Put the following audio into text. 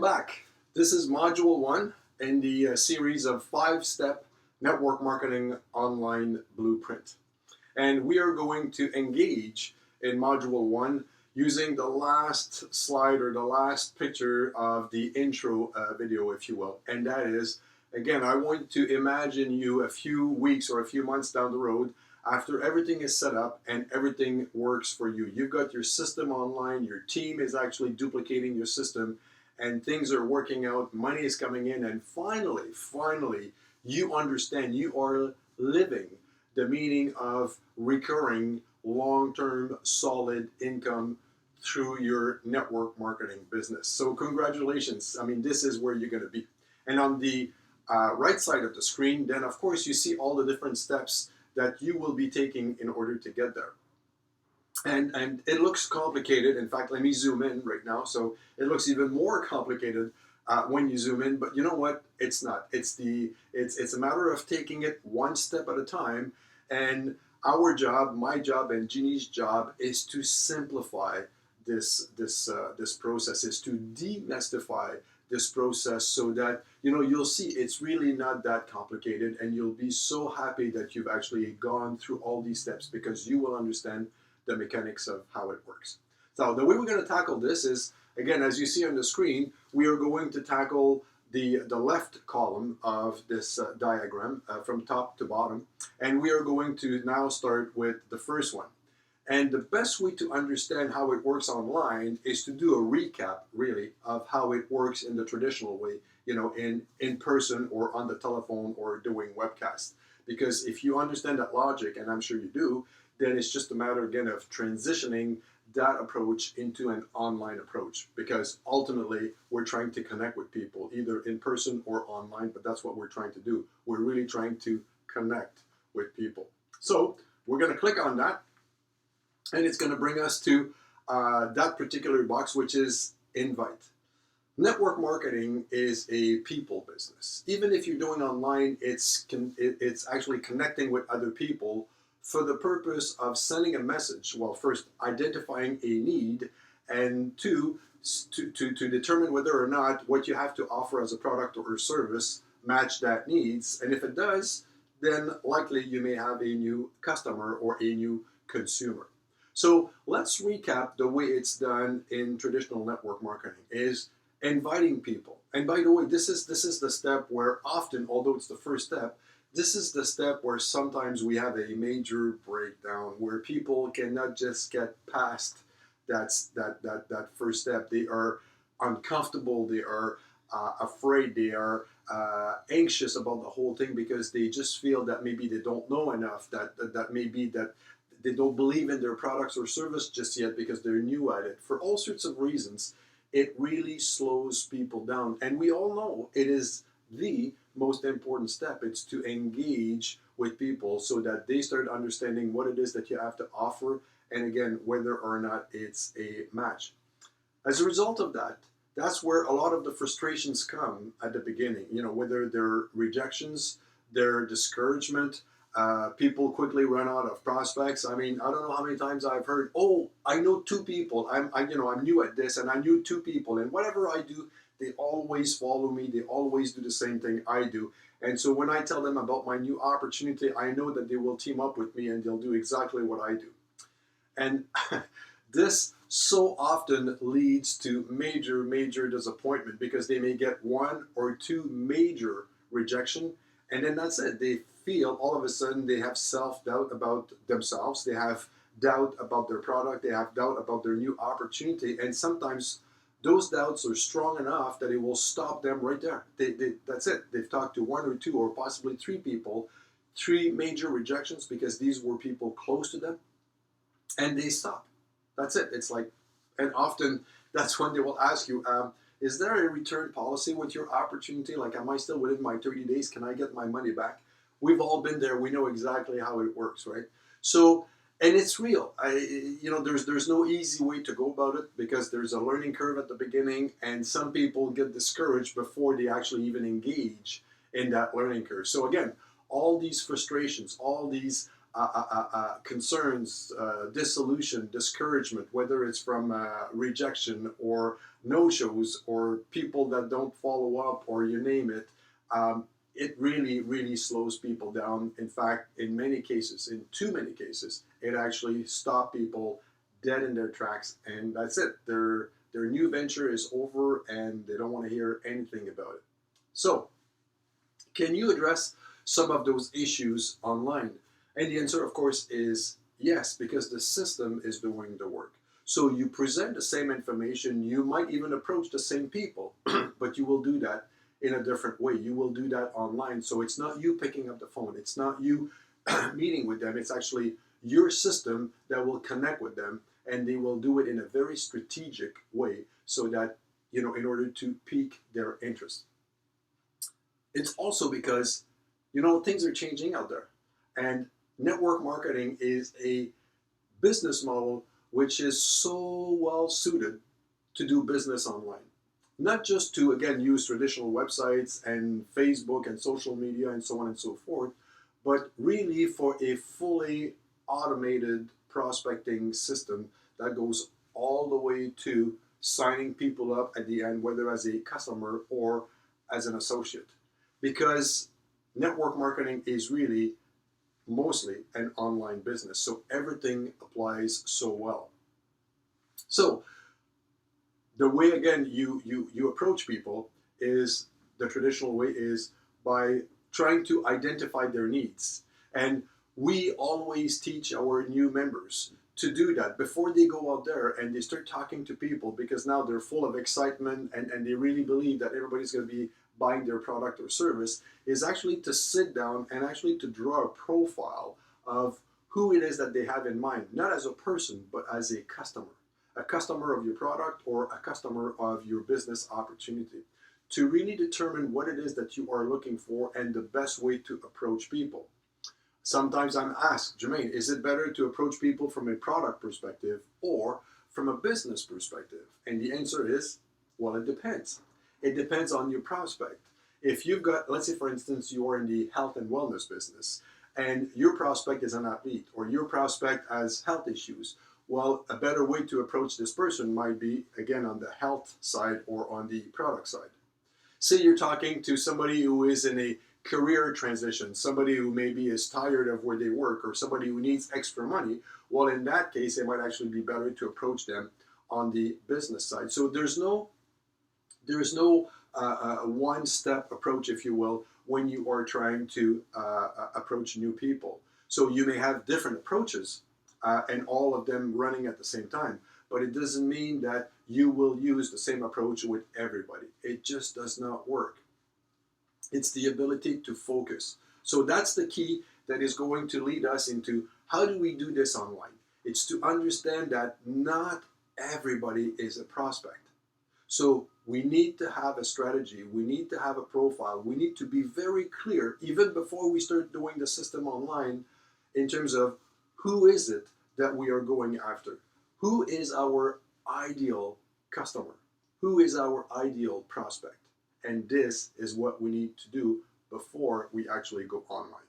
back. This is Module 1 in the series of 5-step network marketing online blueprint. And we are going to engage in Module 1 using the last slide or the last picture of the intro video, if you will. And that is, again, I want to imagine you a few weeks or a few months down the road after everything is set up and everything works for you. You've got your system online, your team is actually duplicating your system, and things are working out, money is coming in, and finally, you understand you are living the meaning of recurring, long-term, solid income through your network marketing business. So congratulations. I mean, this is where you're going to be. And on the right side of the screen, then of course you see all the different steps that you will be taking in order to get there. And it looks complicated. In fact, let me zoom in right now. So it looks even more complicated when you zoom in, but you know what? It's not. It's a matter of taking it one step at a time. And our job, my job, and Jeannie's job is to simplify this process, is to demystify this process so that you'll see it's really not that complicated, and you'll be so happy that you've actually gone through all these steps because you will understand the mechanics of how it works. So the way we're going to tackle this is, again, as you see on the screen, we are going to tackle the left column of this diagram from top to bottom, and we are going to now start with the first one. And the best way to understand how it works online is to do a recap, really, of how it works in the traditional way, in person or on the telephone or doing webcast. Because if you understand that logic, and I'm sure you do, then it's just a matter, again, of transitioning that approach into an online approach. Because ultimately, we're trying to connect with people, either in person or online, but that's what we're trying to do. We're really trying to connect with people. So we're going to click on that, and it's going to bring us to that particular box, which is invite. Network marketing is a people business. Even if you're doing online, it's actually connecting with other people for the purpose of sending a message. Well, first, identifying a need, and two, to determine whether or not what you have to offer as a product or service match that needs. And if it does, then likely you may have a new customer or a new consumer. So let's recap the way it's done in traditional network marketing is inviting people. And by the way, this is the step where often, although it's the first step, this is the step where sometimes we have a major breakdown where people cannot just get past that first step. They are uncomfortable, they are afraid, they are anxious about the whole thing because they just feel that maybe they don't know enough, that maybe that they don't believe in their products or service just yet because they're new at it. For all sorts of reasons, it really slows people down. And we all know it is the most important step. It's to engage with people so that they start understanding what it is that you have to offer, and again, whether or not it's a match. As a result of that, that's where a lot of the frustrations come at the beginning, whether they're rejections, they're discouragement, people quickly run out of prospects. I mean, I don't know how many times I've heard, "Oh, I know 2 people. I'm new at this, and I knew 2 people, and whatever I do, they always follow me. They always do the same thing I do. And so when I tell them about my new opportunity, I know that they will team up with me and they'll do exactly what I do." And this so often leads to major disappointment because they may get 1 or 2 major rejection, and then that's it. They feel all of a sudden they have self-doubt about themselves. They have doubt about their product. They have doubt about their new opportunity. And sometimes those doubts are strong enough that it will stop them right there. That's it. They've talked to 1 or 2 or possibly 3 people, 3 major rejections because these were people close to them, and they stop. That's it. It's like, and often that's when they will ask you, is there a return policy with your opportunity? Like, am I still within my 30 days? Can I get my money back? We've all been there. We know exactly how it works, right? So, and it's real. There's no easy way to go about it because there's a learning curve at the beginning, and some people get discouraged before they actually even engage in that learning curve. So again, all these frustrations, all these concerns, dissolution, discouragement, whether it's from rejection or no-shows or people that don't follow up or you name it, it really, really slows people down. In fact, in many cases, in too many cases, it actually stops people dead in their tracks, and that's it. Their new venture is over, and they don't want to hear anything about it. So, can you address some of those issues online? And the answer, of course, is yes, because the system is doing the work. So you present the same information, you might even approach the same people, but you will do that in a different way. You will do that online. So it's not you picking up the phone, it's not you meeting with them, it's actually your system that will connect with them, and they will do it in a very strategic way so that, in order to pique their interest. It's also because, things are changing out there. And network marketing is a business model which is so well suited to do business online. Not just to, again, use traditional websites and Facebook and social media and so on and so forth, but really for a fully automated prospecting system that goes all the way to signing people up at the end, whether as a customer or as an associate. Because network marketing is really mostly an online business, so everything applies so well. So the way, again, you approach people is the traditional way, is by trying to identify their needs. And we always teach our new members to do that before they go out there and they start talking to people, because now they're full of excitement and they really believe that everybody's going to be buying their product or service, is actually to sit down and actually to draw a profile of who it is that they have in mind, not as a person, but as a customer of your product or a customer of your business opportunity, to really determine what it is that you are looking for and the best way to approach people. Sometimes I'm asked, Jermaine, is it better to approach people from a product perspective or from a business perspective? And the answer is, well, it depends. It depends on your prospect. If you've got, let's say for instance, you're in the health and wellness business and your prospect is an athlete or your prospect has health issues, well, a better way to approach this person might be, again, on the health side or on the product side. Say you're talking to somebody who is in a career transition, somebody who maybe is tired of where they work or somebody who needs extra money. Well, in that case, it might actually be better to approach them on the business side. So there's no one-step approach, if you will, when you are trying to approach new people. So you may have different approaches and all of them running at the same time, but it doesn't mean that you will use the same approach with everybody. It just does not work. It's the ability to focus. So that's the key that is going to lead us into how do we do this online. It's to understand that not everybody is a prospect. So we need to have a strategy. We need to have a profile. We need to be very clear, even before we start doing the system online, in terms of who is it that we are going after? Who is our ideal customer? Who is our ideal prospect? And this is what we need to do before we actually go online.